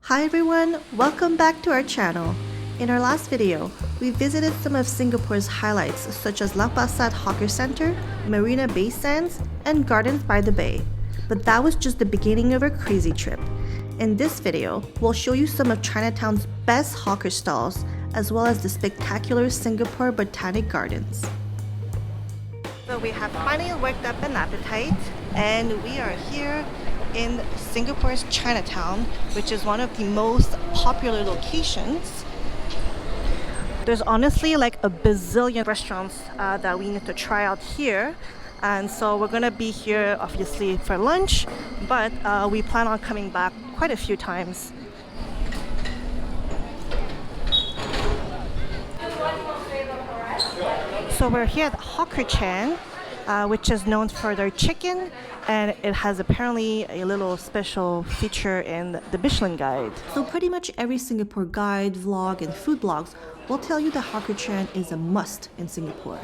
Hi everyone, welcome back to our channel. In our last video, we visited some of Singapore's highlights such as Lau Pa Sat Hawker Centre, Marina Bay Sands, and Gardens by the Bay. But that was just the beginning of our crazy trip. In this video, we'll show you some of Chinatown's best hawker stalls, as well as the spectacular Singapore Botanic Gardens. So we have finally worked up an appetite, and we are here in Singapore's Chinatown, which is one of the most popular locations. There's honestly like a bazillion restaurants that we need to try out here, and so we're gonna be here obviously for lunch, but we plan on coming back quite a few times. So we're here at Hawker Chan, which is known for their chicken, and it has apparently a little special feature in the Michelin Guide. So pretty much every Singapore guide, vlog, and food blogs will tell you that Hawker Chan is a must in Singapore.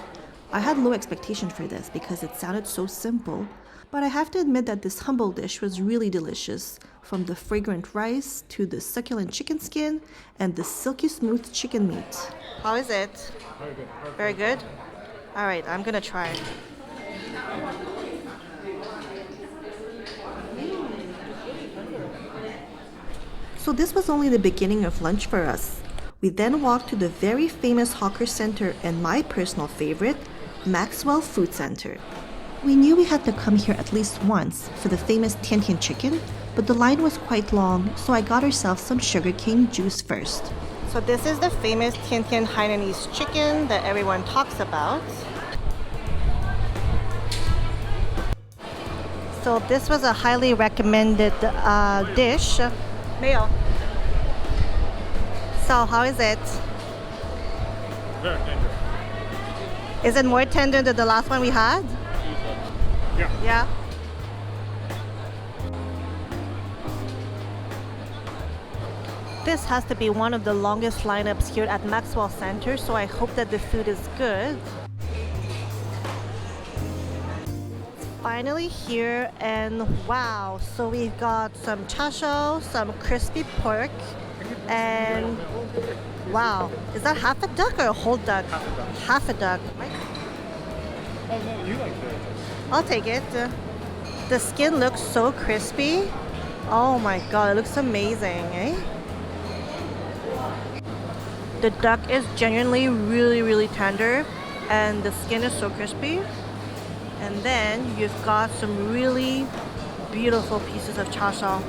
I had low expectations for this because it sounded so simple, but I have to admit that this humble dish was really delicious, from the fragrant rice to the succulent chicken skin and the silky smooth chicken meat. How is it? Very good. Very good? Alright, I'm gonna try it. So this was only the beginning of lunch for us. We then walked to the very famous hawker center and my personal favorite, Maxwell Food Centre. We knew we had to come here at least once for the famous Tian Tian chicken, but the line was quite long, so I got ourselves some sugarcane juice first. So this is the famous Tian Tian Hainanese chicken that everyone talks about. So this was a highly recommended dish. Mayo. So how is it? Very tender. Is it more tender than the last one we had? Yeah. Yeah. This has to be one of the longest lineups here at Maxwell Centre, so I hope that the food is good. Finally here, and wow, so we've got some char siu, some crispy pork, and wow, is that half a duck or a whole duck? Half a duck. Half a duck. Oh no, you like that. I'll take it. The skin looks so crispy. Oh my god, it looks amazing, eh? The duck is genuinely really tender, and the skin is so crispy. And then you've got some really beautiful pieces of char siu.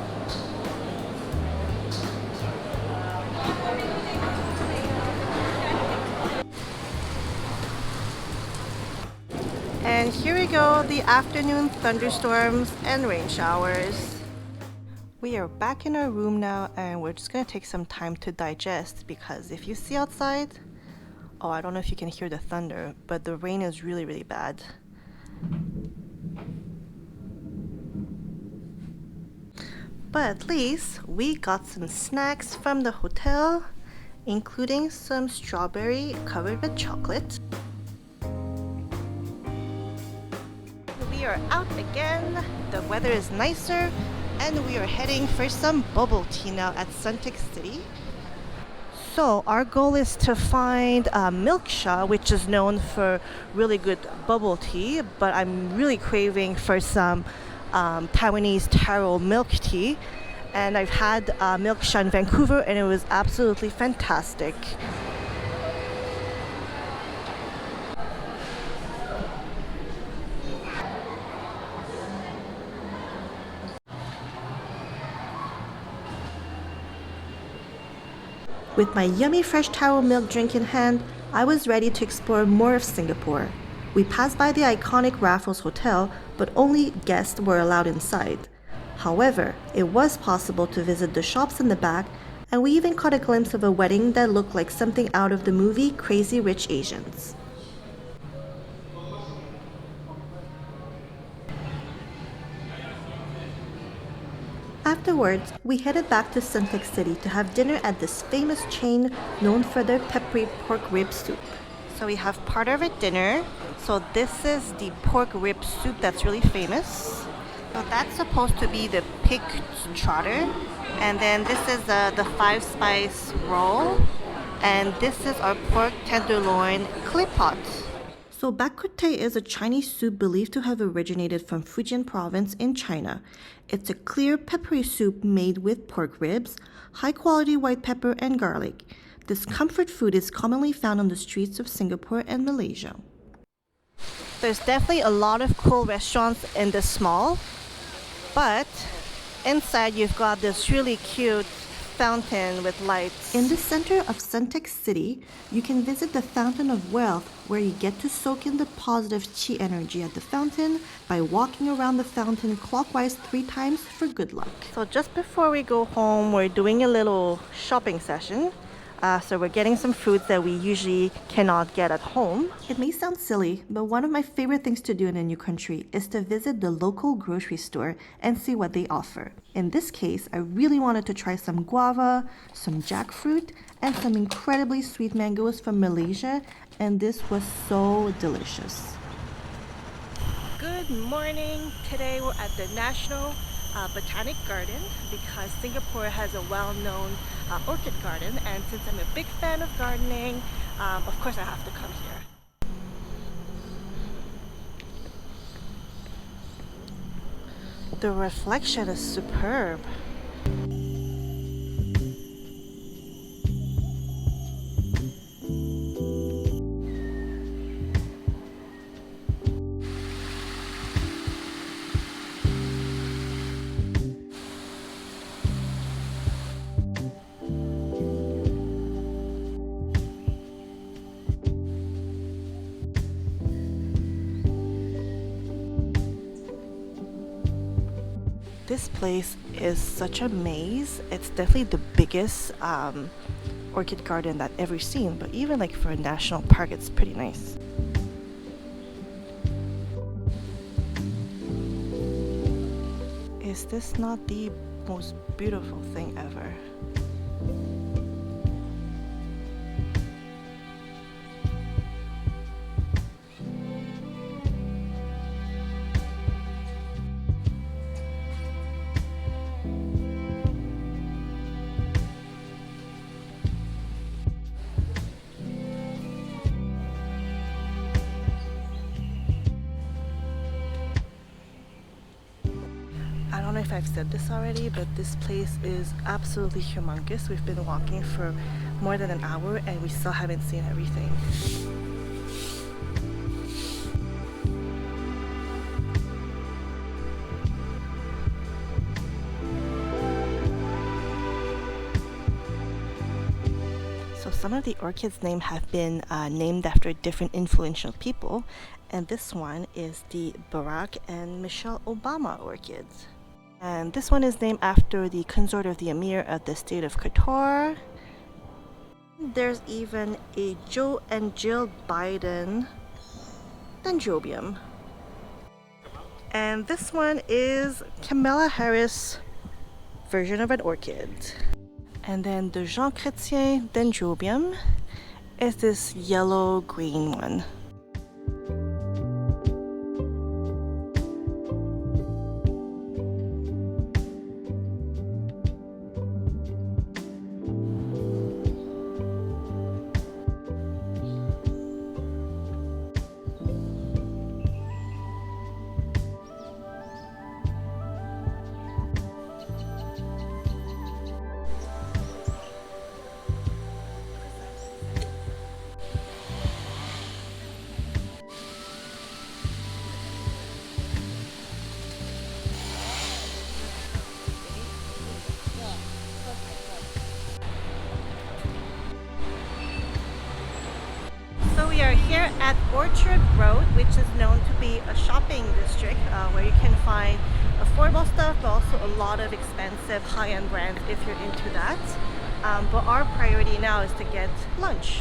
And here we go, the afternoon thunderstorms and rain showers. We are back in our room now, and we're just gonna take some time to digest, because if you see outside, oh, I don't know if you can hear the thunder, but the rain is really bad. But at least we got some snacks from the hotel, including some strawberry covered with chocolate. We are out again, the weather is nicer, and we are heading for some bubble tea now at Suntec City. So our goal is to find Milk Sha, which is known for really good bubble tea, but I'm really craving for some Taiwanese taro milk tea. And I've had Milk Sha in Vancouver, and it was absolutely fantastic. With my yummy fresh taro milk drink in hand, I was ready to explore more of Singapore. We passed by the iconic Raffles Hotel, but only guests were allowed inside. However, it was possible to visit the shops in the back, and we even caught a glimpse of a wedding that looked like something out of the movie Crazy Rich Asians. Afterwards, we headed back to Suntec City to have dinner at this famous chain known for their peppery pork rib soup. So we have part of it dinner. So this is the pork rib soup that's really famous. So that's supposed to be the pig trotter. And then this is the 5-spice roll. And this is our pork tenderloin clay pot. So bak kut teh is a Chinese soup believed to have originated from Fujian province in China. It's a clear peppery soup made with pork ribs, high-quality white pepper, and garlic. This comfort food is commonly found on the streets of Singapore and Malaysia. There's definitely a lot of cool restaurants in this mall, but inside you've got this really cute fountain with lights. In the center of Suntec City, you can visit the Fountain of Wealth, where you get to soak in the positive chi energy at the fountain by walking around the fountain clockwise 3 times for good luck. So just before we go home, we're doing a little shopping session. So we're getting some foods that we usually cannot get at home. It may sound silly, but one of my favorite things to do in a new country is to visit the local grocery store and see what they offer. In this case, I really wanted to try some guava, some jackfruit, and some incredibly sweet mangoes from Malaysia, and this was so delicious. Good morning. Today we're at the National Botanic Garden because Singapore has a well-known orchid garden, and since I'm a big fan of gardening, of course I have to come here. The reflection is superb. This place is such a maze. It's definitely the biggest orchid garden that I've ever seen, but even like for a national park, it's pretty nice. Is this not the most beautiful thing ever? I don't know if I've said this already, but this place is absolutely humongous. We've been walking for more than an hour and we still haven't seen everything. So some of the orchids named have been named after different influential people, and this one is the Barack and Michelle Obama orchids. And this one is named after the consort of the Emir of the state of Qatar. There's even a Joe and Jill Biden dendrobium. And this one is Kamala Harris version of an orchid. And then the Jean Chrétien dendrobium is this yellow-green one. We are here at Orchard Road, which is known to be a shopping district where you can find affordable stuff, but also a lot of expensive high-end brands if you're into that. But our priority now is to get lunch.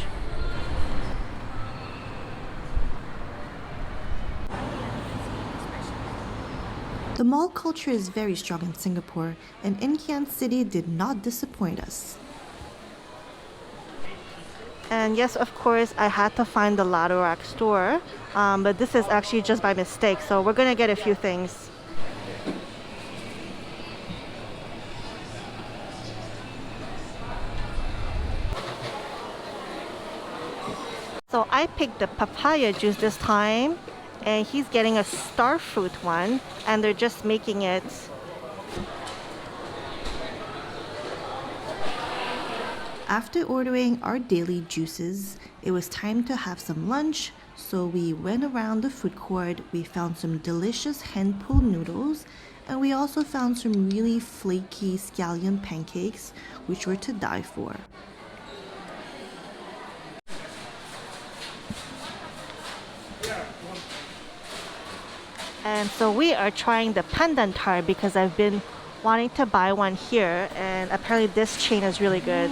The mall culture is very strong in Singapore, and Ngee Ann City did not disappoint us. And yes, of course, I had to find the ladder rack store, but this is actually just by mistake, so we're gonna get a few things. So I picked the papaya juice this time, and he's getting a star fruit one, and they're just making it. After ordering our daily juices, it was time to have some lunch, so we went around the food court. We found some delicious hen pulled noodles, and we also found some really flaky scallion pancakes, which were to die for. And so we are trying the pandan tart because I've been wanting to buy one here, and apparently this chain is really good.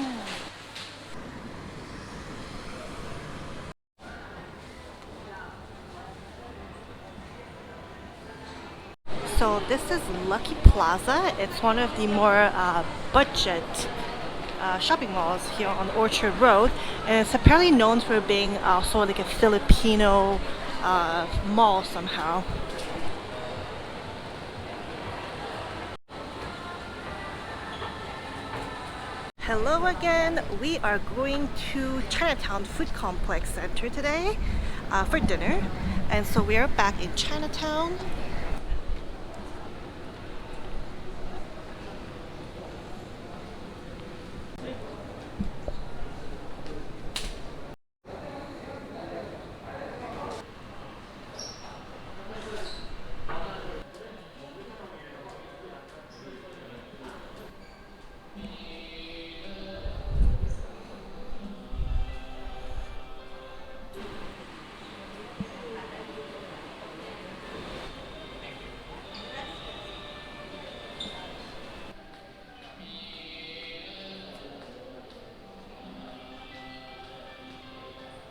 So this is Lucky Plaza. It's one of the more budget shopping malls here on Orchard Road, and it's apparently known for being sort of like a Filipino mall somehow. Hello again. We are going to Chinatown Food Complex Center today for dinner, and so we are back in Chinatown.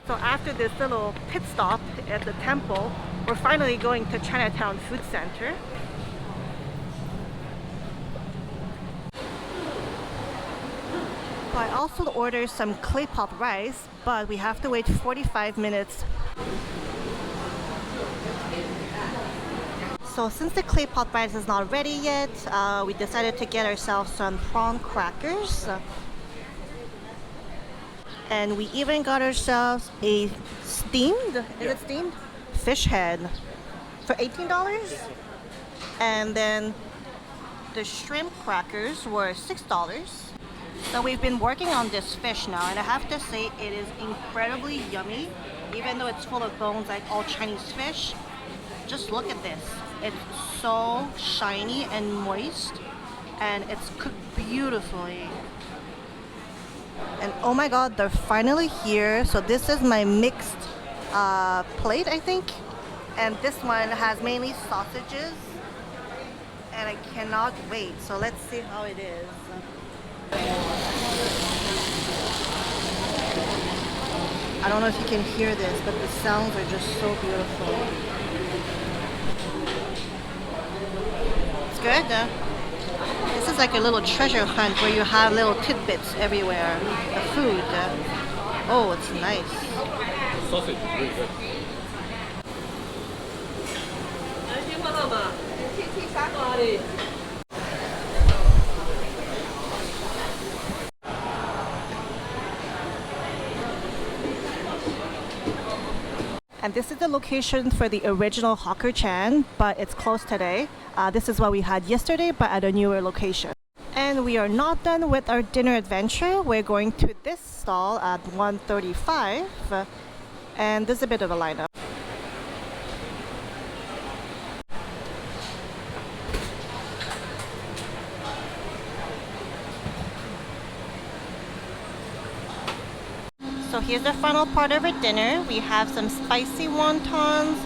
So after this little pit stop at the temple, we're finally going to Chinatown Food Centre. So I also ordered some clay pot rice, but we have to wait 45 minutes. So since the clay pot rice is not ready yet, we decided to get ourselves some prawn crackers. And we even got ourselves a steamed, is it steamed? Fish head for $18. And then the shrimp crackers were $6. So we've been working on this fish now, and I have to say it is incredibly yummy, even though it's full of bones like all Chinese fish. Just look at this. It's so shiny and moist, and it's cooked beautifully. And oh my god, they're finally here. So this is my mixed plate, I think. And this one has mainly sausages. And I cannot wait. So let's see how it is. I don't know if you can hear this, but the sounds are just so beautiful. It's good. This is like a little treasure hunt where you have little tidbits everywhere. The food. Oh, it's nice. The sausage is really good. And this is the location for the original Hawker Chan, but it's closed today. This is what we had yesterday, but at a newer location. And we are not done with our dinner adventure. We're going to this stall at 1:35, and there's a bit of a lineup. So here's the final part of our dinner. We have some spicy wontons,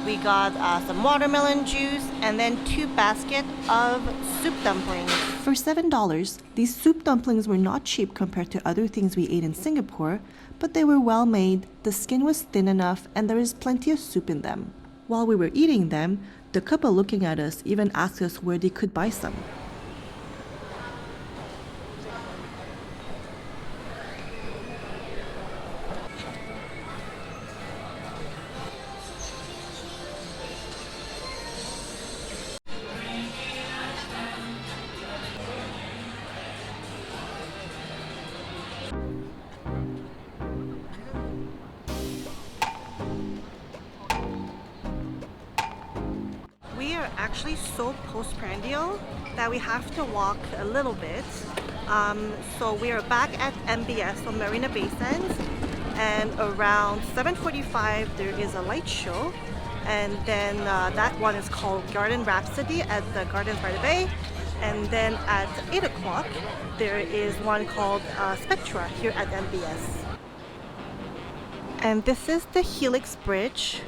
we got some watermelon juice, and then 2 baskets of soup dumplings. For $7, these soup dumplings were not cheap compared to other things we ate in Singapore, but they were well made, the skin was thin enough, and there is plenty of soup in them. While we were eating them, the couple looking at us even asked us where they could buy some. actually so postprandial that we have to walk a little bit. So we are back at MBS, so Marina Bay Sands, and around 7:45 there is a light show, and then that one is called Garden Rhapsody at the Gardens by the Bay, and then at 8 o'clock there is one called Spectra here at MBS. And this is the Helix Bridge